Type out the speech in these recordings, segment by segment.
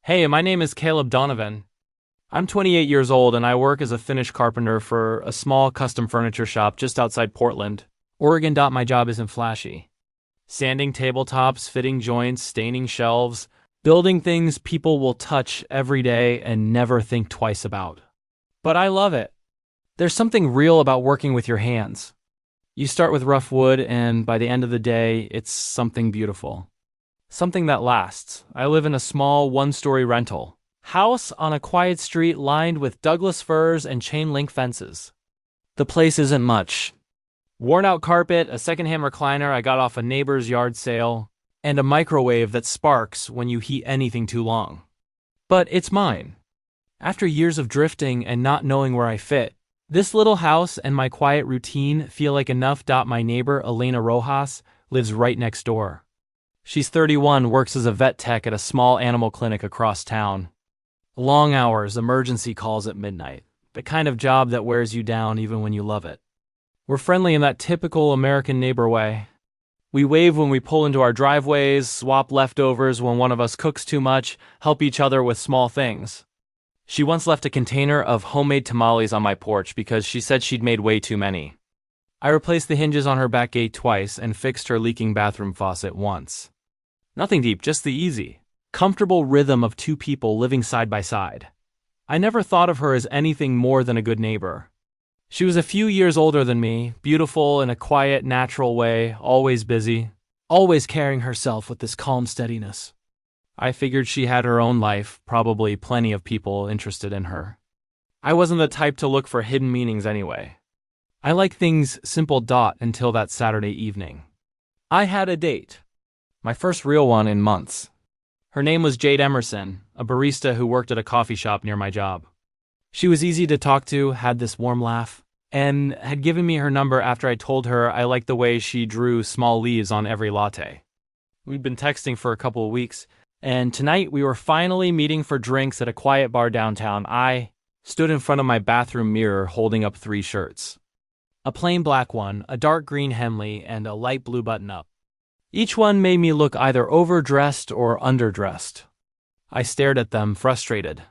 Hey, my name is Caleb Donovan. I'm 28 years old and I work as a Finnish carpenter for a small custom furniture shop just outside Portland, Oregon. My job isn't flashy. Sanding tabletops, fitting joints, staining shelves, building things people will touch every day and never think twice about. But I love it. There's something real about working with your hands. You start with rough wood and by the end of the day, it's something beautiful. Something that lasts. I live in a small one-story rental house on a quiet street lined with Douglas firs and chain-link fences. The place isn't much. Worn-out carpet, a secondhand recliner I got off a neighbor's yard sale, and a microwave that sparks when you heat anything too long. But it's mine. After years of drifting and not knowing where I fit, this little house and my quiet routine feel like enough. My neighbor, Elena Rojas, lives right next door. She's 31, works as a vet tech at a small animal clinic across town. Long hours, emergency calls at midnight. The kind of job that wears you down even when you love it. We're friendly in that typical American neighbor way. We wave when we pull into our driveways, swap leftovers when one of us cooks too much, help each other with small things. She once left a container of homemade tamales on my porch because she said she'd made way too many. I replaced the hinges on her back gate twice and fixed her leaking bathroom faucet once. Nothing deep, just the easy, comfortable rhythm of two people living side by side. I never thought of her as anything more than a good neighbor. She was a few years older than me, beautiful in a quiet, natural way, always busy, always carrying herself with this calm steadiness. I figured she had her own life, probably plenty of people interested in her. I wasn't the type to look for hidden meanings anyway. I like things simple. Until that Saturday evening. I had a date. My first real one in months. Her name was Jade Emerson, a barista who worked at a coffee shop near my job. She was easy to talk to, had this warm laugh, and had given me her number after I told her I liked the way she drew small leaves on every latte. We'd been texting for a couple of weeks, and tonight we were finally meeting for drinks at a quiet bar downtown. I stood in front of my bathroom mirror holding up 3 shirts. A plain black one, a dark green Henley, and a light blue button-up. Each one made me look either overdressed or underdressed. I stared at them, frustrated.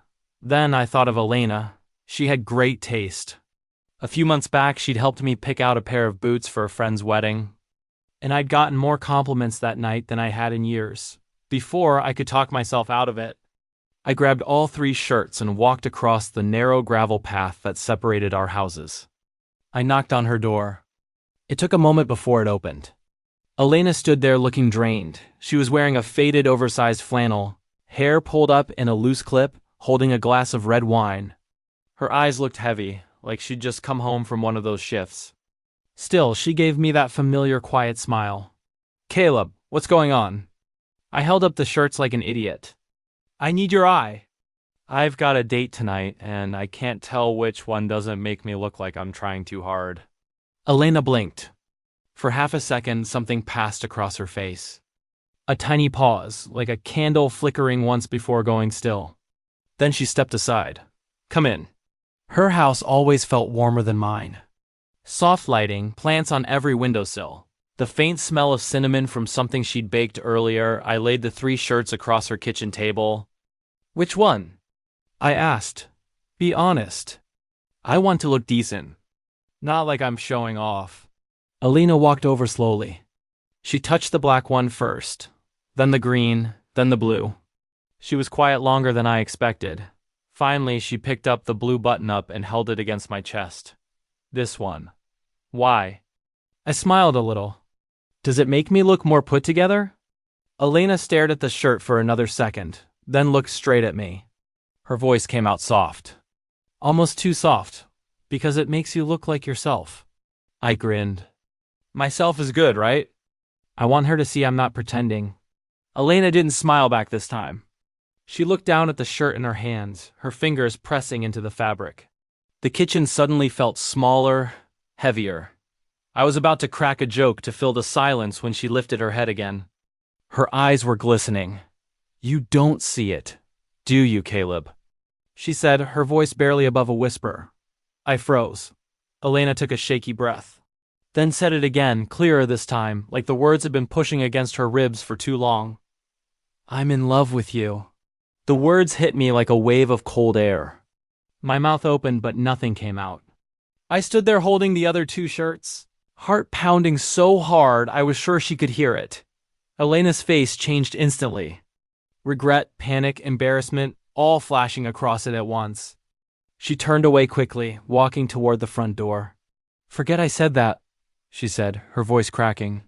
Then I thought of Elena. She had great taste. A few months back, she'd helped me pick out a pair of boots for a friend's wedding. And I'd gotten more compliments that night than I had in years. Before I could talk myself out of it, I grabbed all 3 shirts and walked across the narrow gravel path that separated our houses. I knocked on her door. It took a moment before it opened. Elena stood there looking drained. She was wearing a faded, oversized flannel, hair pulled up in a loose clip, holding a glass of red wine. Her eyes looked heavy, like she'd just come home from one of those shifts. Still, she gave me that familiar, quiet smile. "Caleb, what's going on?" I held up the shirts like an idiot. "I need your eye." "I've got a date tonight, and I can't tell which one doesn't make me look like I'm trying too hard." Elena blinked. For half a second, something passed across her face. A tiny pause, like a candle flickering once before going still. Then she stepped aside. "Come in." Her house always felt warmer than mine. Soft lighting, plants on every windowsill. The faint smell of cinnamon from something she'd baked earlier. I laid the 3 shirts across her kitchen table. "Which one?" I asked. "Be honest. I want to look decent. Not like I'm showing off." Elena walked over slowly. She touched the black one first, then the green, then the blue. She was quiet longer than I expected. Finally, she picked up the blue button-up and held it against my chest. "This one. Why?" I smiled a little. "Does it make me look more put together?" Elena stared at the shirt for another second, then looked straight at me. Her voice came out soft. Almost too soft, because it makes you look like yourself. I grinned. "Myself is good, right?" I want her to see I'm not pretending. Elena didn't smile back this time. She looked down at the shirt in her hands, her fingers pressing into the fabric. The kitchen suddenly felt smaller, heavier. I was about to crack a joke to fill the silence when she lifted her head again. Her eyes were glistening. "You don't see it, do you, Caleb?" she said, her voice barely above a whisper. I froze. Elena took a shaky breath. Then said it again, clearer this time, like the words had been pushing against her ribs for too long. "I'm in love with you." The words hit me like a wave of cold air. My mouth opened, but nothing came out. I stood there holding the other two shirts, heart pounding so hard I was sure she could hear it. Elena's face changed instantly. Regret, panic, embarrassment, all flashing across it at once. She turned away quickly, walking toward the front door. "Forget I said that," she said, her voice cracking.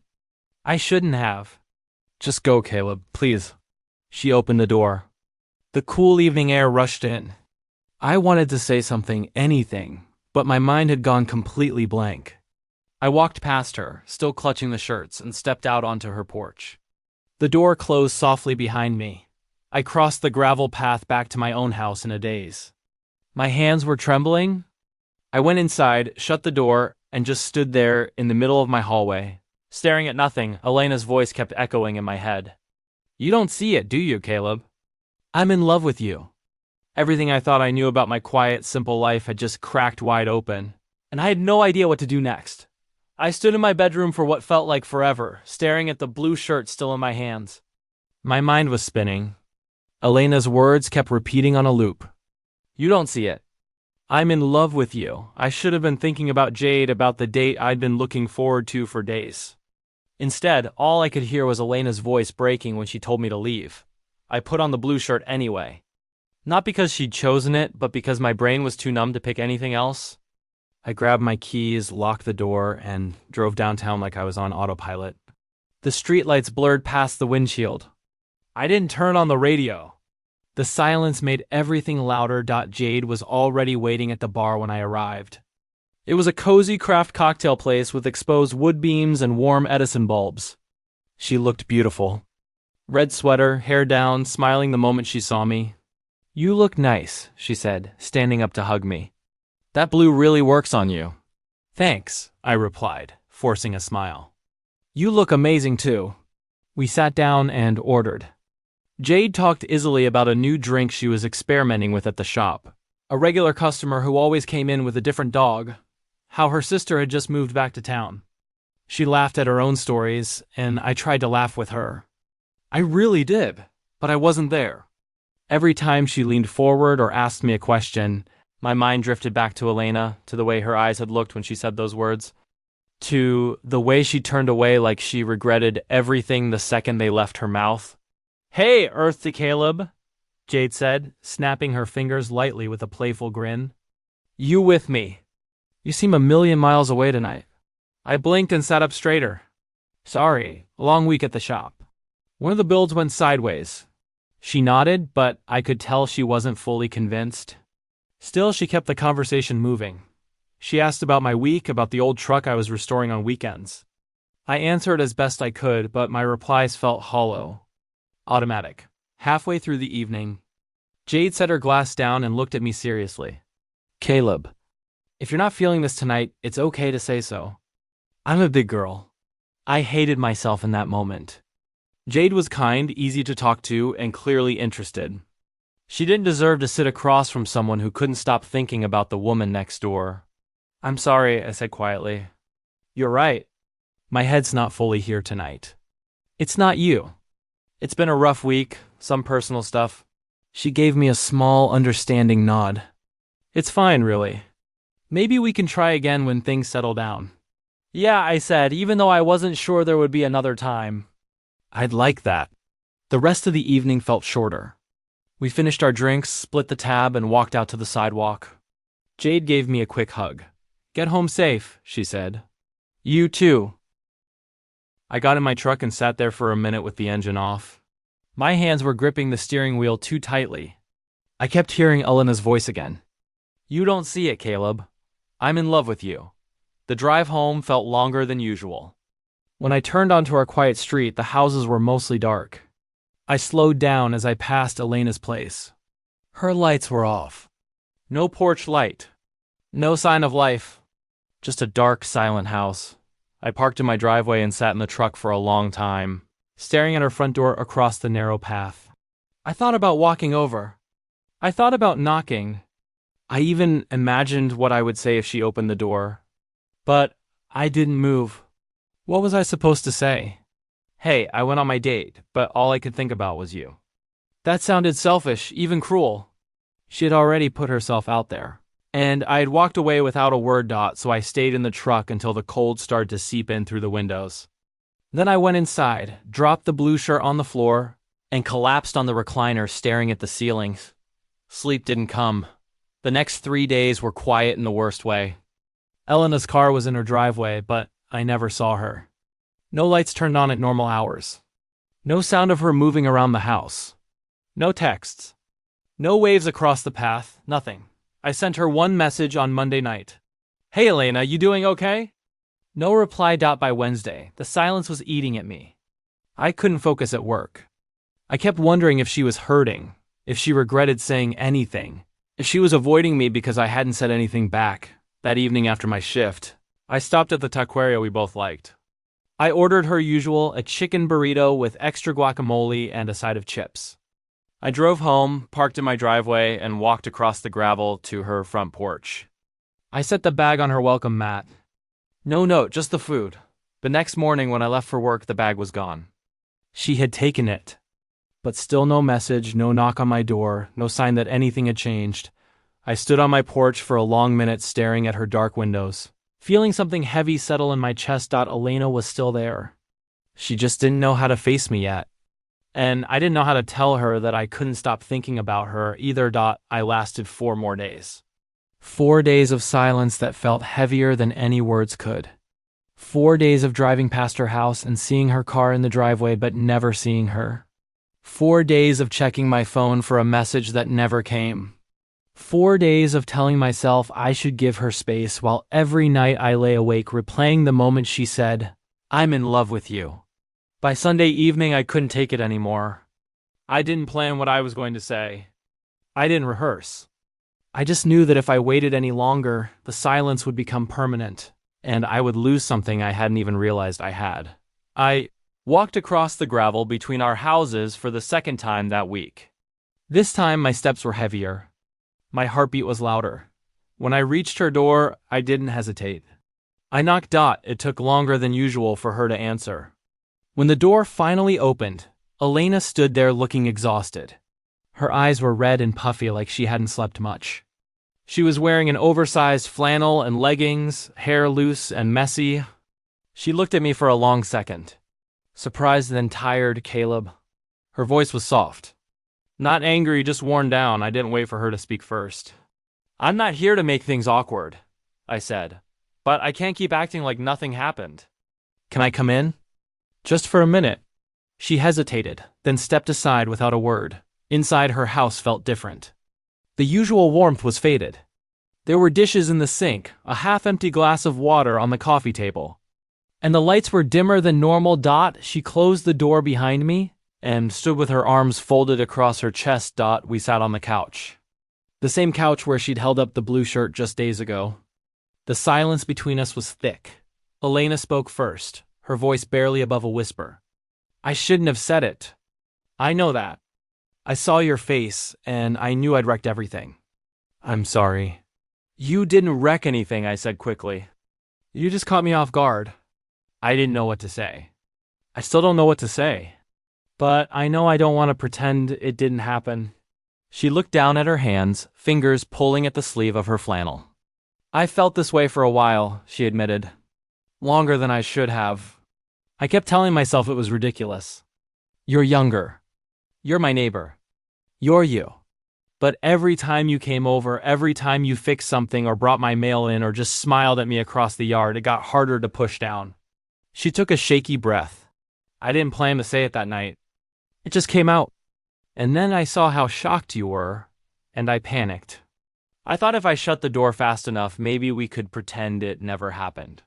"I shouldn't have." "Just go, Caleb, please." She opened the door. The cool evening air rushed in. I wanted to say something, anything, but my mind had gone completely blank. I walked past her, still clutching the shirts, and stepped out onto her porch. The door closed softly behind me. I crossed the gravel path back to my own house in a daze. My hands were trembling. I went inside, shut the door, and just stood there in the middle of my hallway. Staring at nothing, Elena's voice kept echoing in my head. "You don't see it, do you, Caleb? I'm in love with you." Everything I thought I knew about my quiet, simple life had just cracked wide open, and I had no idea what to do next. I stood in my bedroom for what felt like forever, staring at the blue shirt still in my hands. My mind was spinning. Elena's words kept repeating on a loop. "You don't see it. I'm in love with you." I should have been thinking about Jade, about the date I'd been looking forward to for days. Instead, all I could hear was Elena's voice breaking when she told me to leave. I put on the blue shirt anyway. Not because she'd chosen it, but because my brain was too numb to pick anything else. I grabbed my keys, locked the door, and drove downtown like I was on autopilot. The streetlights blurred past the windshield. I didn't turn on the radio. The silence made everything louder. Jade was already waiting at the bar when I arrived. It was a cozy craft cocktail place with exposed wood beams and warm Edison bulbs. She looked beautiful. Red sweater, hair down, smiling the moment she saw me. "You look nice," she said, standing up to hug me. "That blue really works on you." "Thanks," I replied, forcing a smile. "You look amazing too." We sat down and ordered. Jade talked easily about a new drink she was experimenting with at the shop. A regular customer who always came in with a different dog. How her sister had just moved back to town. She laughed at her own stories, and I tried to laugh with her. I really did, but I wasn't there. Every time she leaned forward or asked me a question, my mind drifted back to Elena, to the way her eyes had looked when she said those words, to the way she turned away like she regretted everything the second they left her mouth. "Hey, Earth to Caleb," Jade said, snapping her fingers lightly with a playful grin. "You with me? You seem a million miles away tonight." I blinked and sat up straighter. "Sorry, a long week at the shop. One of the builds went sideways." She nodded, but I could tell she wasn't fully convinced. Still, she kept the conversation moving. She asked about my week, about the old truck I was restoring on weekends. I answered as best I could, but my replies felt hollow. Automatic. Halfway through the evening, Jade set her glass down and looked at me seriously. "Caleb, if you're not feeling this tonight, it's okay to say so. I'm a big girl." I hated myself in that moment. Jade was kind, easy to talk to, and clearly interested. She didn't deserve to sit across from someone who couldn't stop thinking about the woman next door. "I'm sorry," I said quietly. "You're right. My head's not fully here tonight." "It's not you. It's been a rough week, some personal stuff." She gave me a small, understanding nod. "It's fine, really. Maybe we can try again when things settle down." "Yeah," I said, even though I wasn't sure there would be another time. "I'd like that." The rest of the evening felt shorter. We finished our drinks, split the tab, and walked out to the sidewalk. Jade gave me a quick hug. "Get home safe," she said. "You too." I got in my truck and sat there for a minute with the engine off. My hands were gripping the steering wheel too tightly. I kept hearing Elena's voice again. "You don't see it, Caleb. I'm in love with you." The drive home felt longer than usual. When I turned onto our quiet street, the houses were mostly dark. I slowed down as I passed Elena's place. Her lights were off. No porch light. No sign of life. Just a dark, silent house. I parked in my driveway and sat in the truck for a long time, staring at her front door across the narrow path. I thought about walking over. I thought about knocking. I even imagined what I would say if she opened the door. But I didn't move. What was I supposed to say? "Hey, I went on my date, but all I could think about was you." That sounded selfish, even cruel. She had already put herself out there. And I had walked away without a word. So I stayed in the truck until the cold started to seep in through the windows. Then I went inside, dropped the blue shirt on the floor, and collapsed on the recliner staring at the ceiling. Sleep didn't come. The next 3 days were quiet in the worst way. Elena's car was in her driveway, but I never saw her. No lights turned on at normal hours. No sound of her moving around the house. No texts. No waves across the path, nothing. I sent her one message on Monday night. "Hey Elena, you doing okay?" No reply. By Wednesday, the silence was eating at me. I couldn't focus at work. I kept wondering if she was hurting, if she regretted saying anything, if she was avoiding me because I hadn't said anything back. That evening after my shift, I stopped at the taqueria we both liked. I ordered her usual, a chicken burrito with extra guacamole and a side of chips. I drove home, parked in my driveway, and walked across the gravel to her front porch. I set the bag on her welcome mat. No note, just the food. The next morning when I left for work, the bag was gone. She had taken it. But still no message, no knock on my door, no sign that anything had changed. I stood on my porch for a long minute staring at her dark windows, feeling something heavy settle in my chest. Elena was still there. She just didn't know how to face me yet. And I didn't know how to tell her that I couldn't stop thinking about her either. I lasted 4 more days. 4 days of silence that felt heavier than any words could. 4 days of driving past her house and seeing her car in the driveway but never seeing her. 4 days of checking my phone for a message that never came. 4 days of telling myself I should give her space while every night I lay awake replaying the moment she said, "I'm in love with you." By Sunday evening, I couldn't take it anymore. I didn't plan what I was going to say. I didn't rehearse. I just knew that if I waited any longer, the silence would become permanent, and I would lose something I hadn't even realized I had. I walked across the gravel between our houses for the second time that week. This time, my steps were heavier. My heartbeat was louder. When I reached her door, I didn't hesitate. I knocked. It took longer than usual for her to answer. When the door finally opened, Elena stood there looking exhausted. Her eyes were red and puffy like she hadn't slept much. She was wearing an oversized flannel and leggings, hair loose and messy. She looked at me for a long second. Surprised then tired, Caleb. Her voice was soft. Not angry, just worn down. I didn't wait for her to speak first. "I'm not here to make things awkward," I said. "But I can't keep acting like nothing happened. Can I come in?" Just for a minute. She hesitated, then stepped aside without a word. Inside, her house felt different. The usual warmth was faded. There were dishes in the sink, a half-empty glass of water on the coffee table. And the lights were dimmer than normal. She closed the door behind me and stood with her arms folded across her chest. We sat on the couch. The same couch where she'd held up the blue shirt just days ago. The silence between us was thick. Elena spoke first, her voice barely above a whisper. "I shouldn't have said it. I know that. I saw your face, and I knew I'd wrecked everything. I'm sorry." "You didn't wreck anything," I said quickly. "You just caught me off guard." I didn't know what to say. I still don't know what to say. But I know I don't want to pretend it didn't happen. She looked down at her hands, fingers pulling at the sleeve of her flannel. "I felt this way for a while," she admitted. "Longer than I should have. I kept telling myself it was ridiculous. You're younger. You're my neighbor. You're you. But every time you came over, every time you fixed something or brought my mail in or just smiled at me across the yard, it got harder to push down." She took a shaky breath. I didn't plan to say it that night. It just came out. And then I saw how shocked you were, and I panicked. I thought if I shut the door fast enough, maybe we could pretend it never happened.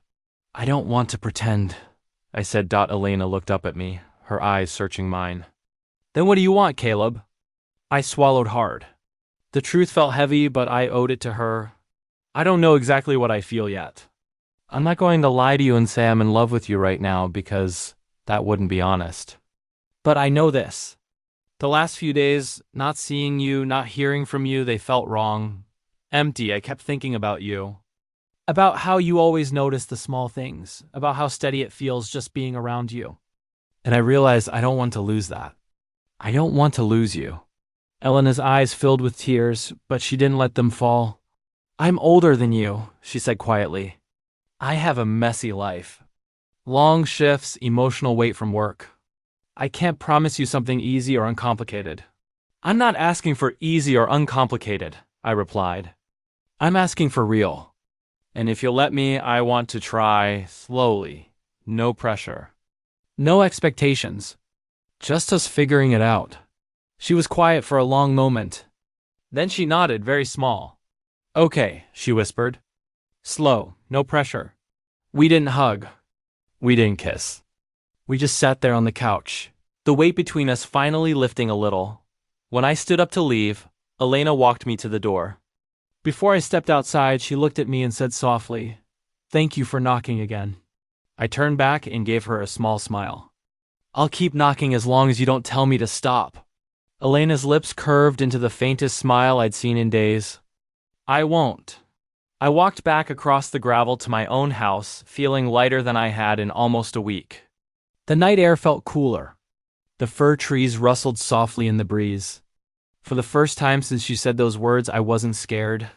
"I don't want to pretend," I said. Elena looked up at me, her eyes searching mine. "Then what do you want, Caleb?" I swallowed hard. The truth felt heavy, but I owed it to her. "I don't know exactly what I feel yet. I'm not going to lie to you and say I'm in love with you right now because that wouldn't be honest. But I know this. The last few days, not seeing you, not hearing from you, they felt wrong. Empty. I kept thinking about you. About how you always notice the small things. About how steady it feels just being around you. And I realized I don't want to lose that. I don't want to lose you. Elena's eyes filled with tears, but she didn't let them fall. I'm older than you, she said quietly. I have a messy life. Long shifts, emotional weight from work. I can't promise you something easy or uncomplicated. I'm not asking for easy or uncomplicated, I replied. I'm asking for real. And if you'll let me, I want to try slowly. No pressure. No expectations. Just us figuring it out. She was quiet for a long moment. Then she nodded, very small. Okay, she whispered. Slow, no pressure. We didn't hug. We didn't kiss. We just sat there on the couch, the weight between us finally lifting a little. When I stood up to leave, Elena walked me to the door. Before I stepped outside, she looked at me and said softly, "Thank you for knocking again." I turned back and gave her a small smile. I'll keep knocking as long as you don't tell me to stop. Elena's lips curved into the faintest smile I'd seen in days. I won't. I walked back across the gravel to my own house, feeling lighter than I had in almost a week. The night air felt cooler. The fir trees rustled softly in the breeze. For the first time since she said those words, I wasn't scared.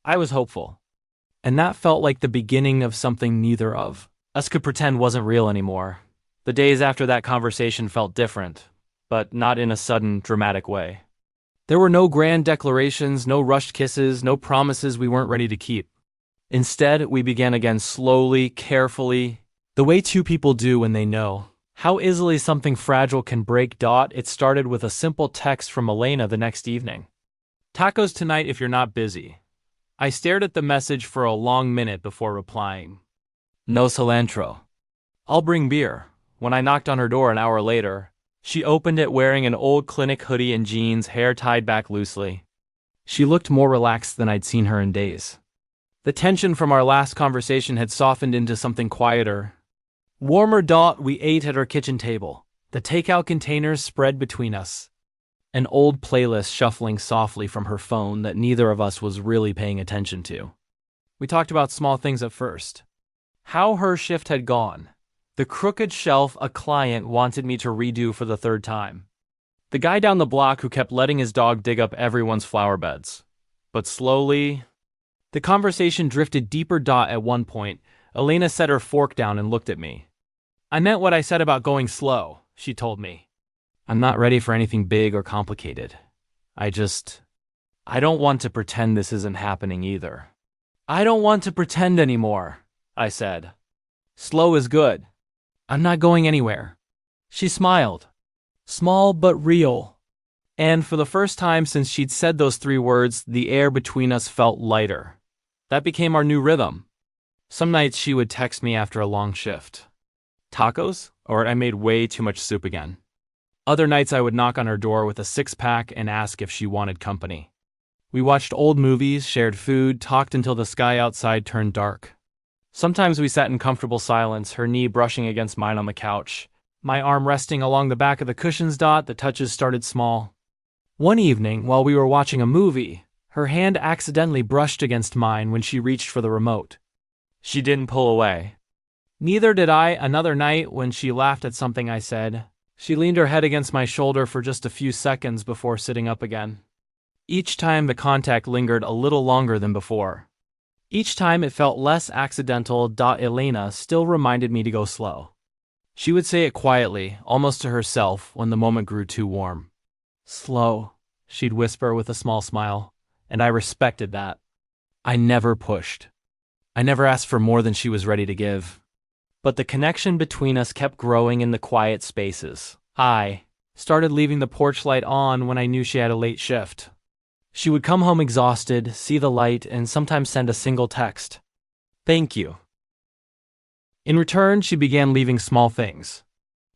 I was hopeful. And that felt like the beginning of something neither of us could pretend wasn't real anymore. The days after that conversation felt different, but not in a sudden, dramatic way. There were no grand declarations, no rushed kisses, no promises we weren't ready to keep. Instead, we began again slowly, carefully, the way two people do when they know how easily something fragile can break. It started with a simple text from Elena the next evening. Tacos tonight if you're not busy. I stared at the message for a long minute before replying. No cilantro. I'll bring beer. When I knocked on her door an hour later, she opened it wearing an old clinic hoodie and jeans, hair tied back loosely. She looked more relaxed than I'd seen her in days. The tension from our last conversation had softened into something quieter. Warmer. We ate at our kitchen table, the takeout containers spread between us. An old playlist shuffling softly from her phone that neither of us was really paying attention to. We talked about small things at first. How her shift had gone. The crooked shelf a client wanted me to redo for the third time. The guy down the block who kept letting his dog dig up everyone's flower beds. But slowly, the conversation drifted deeper. At one point, Elena set her fork down and looked at me. I meant what I said about going slow, she told me. I'm not ready for anything big or complicated. I don't want to pretend this isn't happening either. I don't want to pretend anymore, I said. Slow is good. I'm not going anywhere. She smiled. Small but real. And for the first time since she'd said those 3 words, the air between us felt lighter. That became our new rhythm. Some nights she would text me after a long shift. Tacos? Or I made way too much soup again. Other nights I would knock on her door with a 6-pack and ask if she wanted company. We watched old movies, shared food, talked until the sky outside turned dark. Sometimes we sat in comfortable silence, her knee brushing against mine on the couch, my arm resting along the back of the cushions. The touches started small. One evening, while we were watching a movie, her hand accidentally brushed against mine when she reached for the remote. She didn't pull away. Neither did I. Another night, when she laughed at something I said, she leaned her head against my shoulder for just a few seconds before sitting up again. Each time the contact lingered a little longer than before. Each time it felt less accidental. Elena still reminded me to go slow. She would say it quietly, almost to herself, when the moment grew too warm. Slow, she'd whisper with a small smile, and I respected that. I never pushed. I never asked for more than she was ready to give. But the connection between us kept growing in the quiet spaces. I started leaving the porch light on when I knew she had a late shift. She would come home exhausted, see the light, and sometimes send a single text. Thank you. In return, she began leaving small things.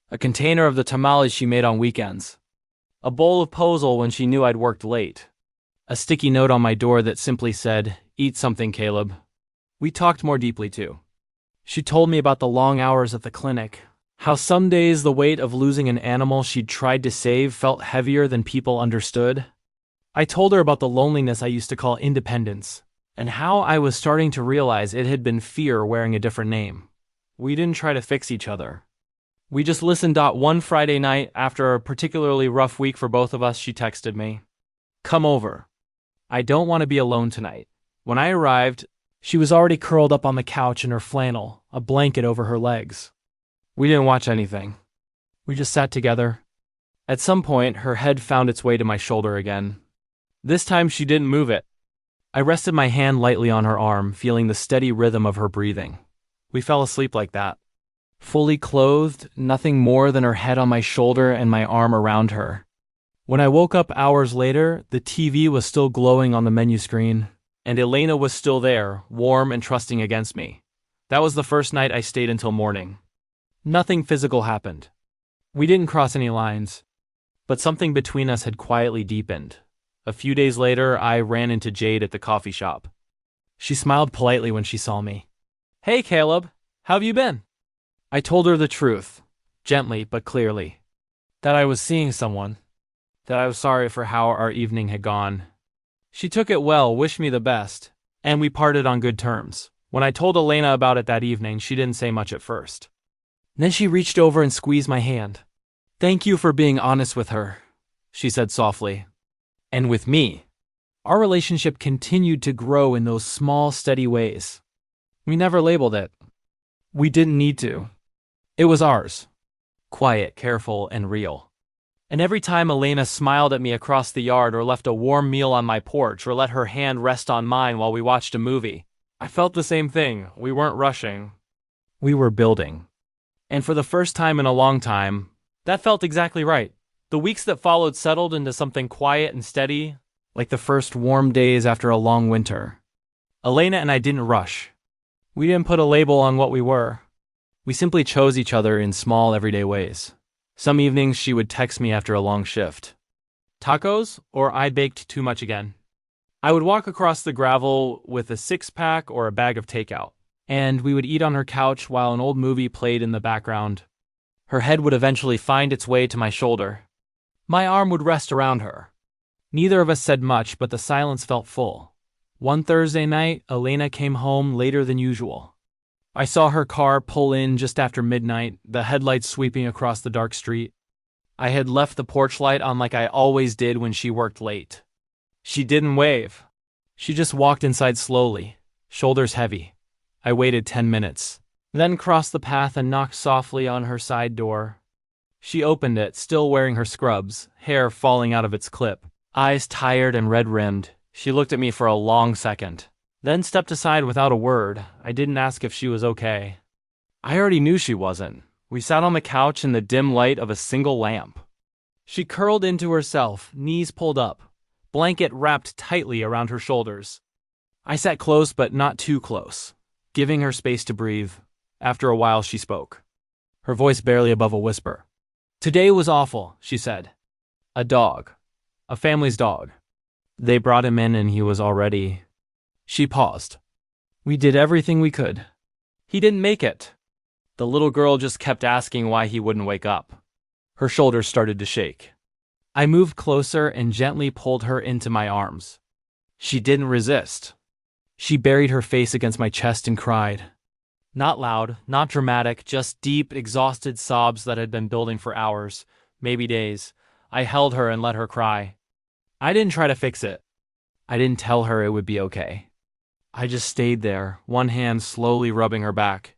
A container of the tamales she made on weekends. A bowl of pozole when she knew I'd worked late. A sticky note on my door that simply said, "Eat something, Caleb." We talked more deeply, too. She told me about the long hours at the clinic, how some days the weight of losing an animal she'd tried to save felt heavier than people understood. I told her about the loneliness I used to call independence, and how I was starting to realize it had been fear wearing a different name. We didn't try to fix each other. We just listened. One Friday night, after a particularly rough week for both of us, she texted me, "Come over. I don't want to be alone tonight." When I arrived, she was already curled up on the couch in her flannel, a blanket over her legs. We didn't watch anything. We just sat together. At some point, her head found its way to my shoulder again. This time she didn't move it. I rested my hand lightly on her arm, feeling the steady rhythm of her breathing. We fell asleep like that. Fully clothed, nothing more than her head on my shoulder and my arm around her. When I woke up hours later, the TV was still glowing on the menu screen, and Elena was still there, warm and trusting against me. That was the first night I stayed until morning. Nothing physical happened. We didn't cross any lines, but something between us had quietly deepened. A few days later, I ran into Jade at the coffee shop. She smiled politely when she saw me. "Hey, Caleb, how have you been?" I told her the truth, gently but clearly. That I was seeing someone. That I was sorry for how our evening had gone. She took it well, wished me the best, and we parted on good terms. When I told Elena about it that evening, she didn't say much at first. Then she reached over and squeezed my hand. "Thank you for being honest with her," she said softly. And with me. Our relationship continued to grow in those small, steady ways. We never labeled it. We didn't need to. It was ours. Quiet, careful, and real. And every time Elena smiled at me across the yard or left a warm meal on my porch or let her hand rest on mine while we watched a movie, I felt the same thing. We weren't rushing. We were building. And for the first time in a long time, that felt exactly right. The weeks that followed settled into something quiet and steady, like the first warm days after a long winter. Elena and I didn't rush. We didn't put a label on what we were. We simply chose each other in small, everyday ways. Some evenings she would text me after a long shift. Tacos, or I baked too much again. I would walk across the gravel with a six-pack or a bag of takeout, and we would eat on her couch while an old movie played in the background. Her head would eventually find its way to my shoulder. My arm would rest around her. Neither of us said much, but the silence felt full. One Thursday night, Elena came home later than usual. I saw her car pull in just after midnight, the headlights sweeping across the dark street. I had left the porch light on like I always did when she worked late. She didn't wave. She just walked inside slowly, shoulders heavy. I waited 10 minutes, then crossed the path and knocked softly on her side door. She opened it, still wearing her scrubs, hair falling out of its clip, eyes tired and red-rimmed. She looked at me for a long second, then stepped aside without a word. I didn't ask if she was okay. I already knew she wasn't. We sat on the couch in the dim light of a single lamp. She curled into herself, knees pulled up, blanket wrapped tightly around her shoulders. I sat close but not too close, giving her space to breathe. After a while she spoke, her voice barely above a whisper. "Today was awful," she said. "A dog. A family's dog. They brought him in and he was already..." She paused. "We did everything we could. He didn't make it. The little girl just kept asking why he wouldn't wake up." Her shoulders started to shake. I moved closer and gently pulled her into my arms. She didn't resist. She buried her face against my chest and cried. Not loud, not dramatic, just deep, exhausted sobs that had been building for hours, maybe days. I held her and let her cry. I didn't try to fix it. I didn't tell her it would be okay. I just stayed there, one hand slowly rubbing her back,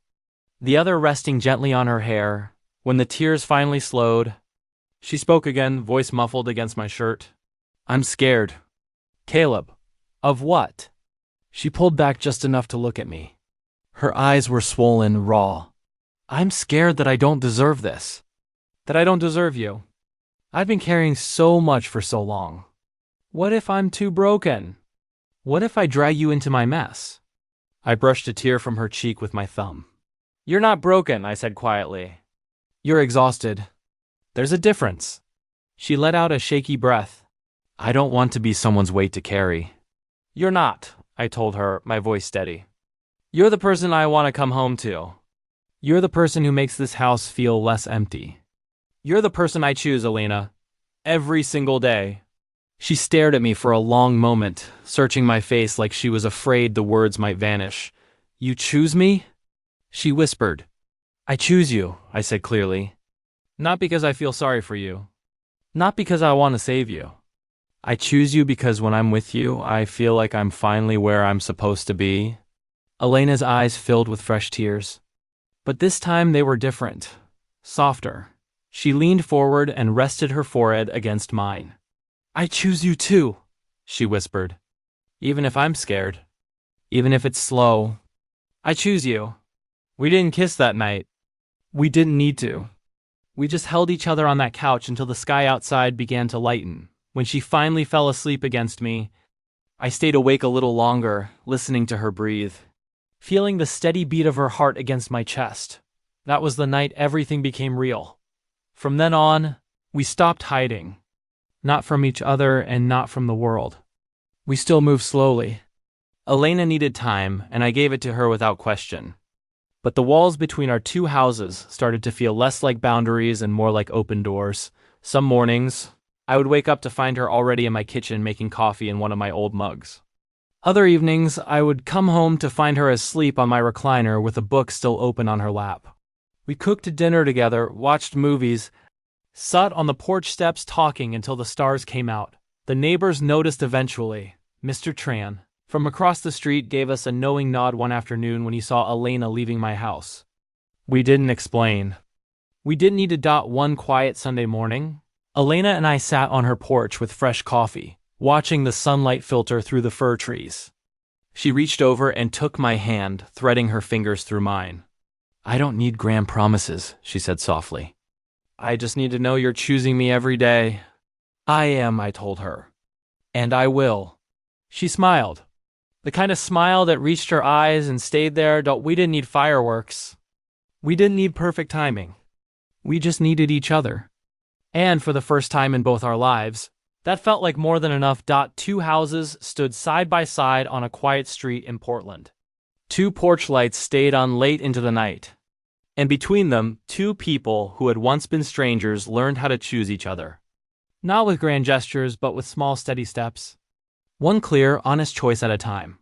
the other resting gently on her hair. When the tears finally slowed, she spoke again, voice muffled against my shirt. "I'm scared." "Caleb, of what?" She pulled back just enough to look at me. Her eyes were swollen, raw. "I'm scared that I don't deserve this. That I don't deserve you. I've been carrying so much for so long. What if I'm too broken? What if I drag you into my mess?" I brushed a tear from her cheek with my thumb. "You're not broken," I said quietly. "You're exhausted. There's a difference." She let out a shaky breath. "I don't want to be someone's weight to carry." "You're not," I told her, my voice steady. "You're the person I want to come home to. You're the person who makes this house feel less empty. You're the person I choose, Elena. Every single day." She stared at me for a long moment, searching my face like she was afraid the words might vanish. "You choose me?" She whispered. "I choose you," I said clearly. Not because I feel sorry for you. Not because I want to save you. I choose you because when I'm with you, I feel like I'm finally where I'm supposed to be. Elena's eyes filled with fresh tears. But this time they were different. Softer. She leaned forward and rested her forehead against mine. I choose you too, she whispered. Even if I'm scared. Even if it's slow. I choose you. We didn't kiss that night. We didn't need to. We just held each other on that couch until the sky outside began to lighten. When she finally fell asleep against me, I stayed awake a little longer, listening to her breathe, feeling the steady beat of her heart against my chest. That was the night everything became real. From then on, we stopped hiding. Not from each other and not from the world. We still moved slowly. Elena needed time, and I gave it to her without question. But the walls between our two houses started to feel less like boundaries and more like open doors. Some mornings, I would wake up to find her already in my kitchen making coffee in one of my old mugs. Other evenings, I would come home to find her asleep on my recliner with a book still open on her lap. We cooked dinner together, watched movies, sat on the porch steps talking until the stars came out. The neighbors noticed eventually. Mr. Tran, from across the street, gave us a knowing nod one afternoon when he saw Elena leaving my house. We didn't explain. We didn't need to dot one quiet Sunday morning. Elena and I sat on her porch with fresh coffee, watching the sunlight filter through the fir trees. She reached over and took my hand, threading her fingers through mine. I don't need grand promises, she said softly. I just need to know you're choosing me every day. I am, I told her. And I will. She smiled. The kind of smile that reached her eyes and stayed there. We didn't need fireworks. We didn't need perfect timing. We just needed each other. And for the first time in both our lives, that felt like more than enough. Two houses stood side by side on a quiet street in Portland. Two porch lights stayed on late into the night. And between them, two people who had once been strangers learned how to choose each other. Not with grand gestures, but with small, steady steps. One clear, honest choice at a time.